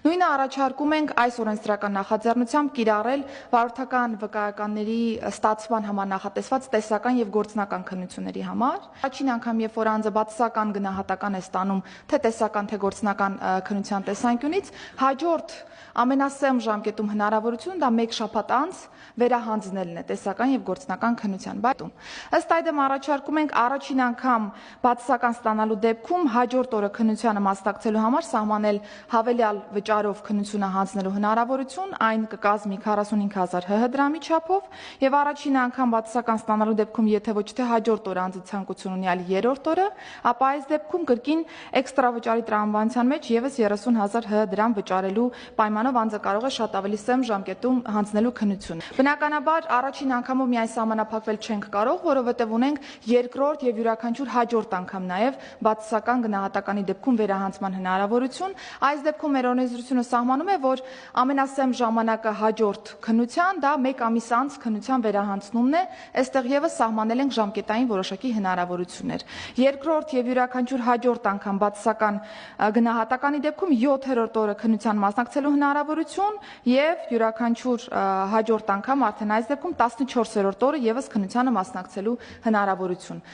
Նույնը առաջարկում ենք այս օրենսդրական նախաձեռնությամբ կիրառել վարորդական վկայականների ստացման համար նախատեսված տեսական եւ գործնական քննությունների համար։ Առաջին անգամ, երբ որ անձը բացասական գնահատական է ստանում թե տեսական թե գործնական քննության տեսանկյունից, հաջորդ ամենասեմ ժամկետում հնարավորություն դա 1 շաբաթ անց վերահանձնելն է տեսական եւ գործնական քննության։ Ըստ այդմ առաջարկում ենք առաջին անգամ բացասական ստանալու դեպքում հաջորդ օրը քննությանը մասնակցելու համար սահմանել հավելյալ վճարով քննությունը հանձնելու հնարավորություն, այն կկազմի 45,000 ՀՀ դրամի չափով եւ առաջին անգամ բացասական ստանալու դեպքում, եթե ոչ թե հաջորդ օրը անձը ցանկություն ունի, այլ երրորդ օրը, ապա այս դեպքում կրկին էքստրա վճարի տրամաբանության մեջ եւս 30,000 ՀՀ դրամ վճարելու պայմանով անձը կարող է շատ ավելի սեմ ժամկետում հանձնելու քննություն։ Բնականաբար առաջին անգամով միայն սահմանափակվել չենք կարող, որովհետեւ ունենք երկրորդ եւ յուրաքանչյուր հաջորդ անգամ նաեւ բացասական գնահատականի դեպքում վերահանձնման հնարավորություն։ Այս դեպքում մեր օրենսդրությունը սահմանում է, որ ամենասեմ ժամանակը հաջորդ քննության դա 1 ամիս անց քննության վերահանձնումն է, այստեղ եւս սահմանել ենք ժամկետային որոշակի հնարավորություններ։ Երկրորդ եւ յուրաքանչյուր հաջորդ անգամ բացասական գնահատականի դեպքում 7-րդ օրը քննության մասնակցելու հնարավորություն եւ յուրաքանչյուր հաջորդ անգամ արդեն այս դեպքում 14-րդ օրը եւս քննությանը մասնակցելու հնարավորություն։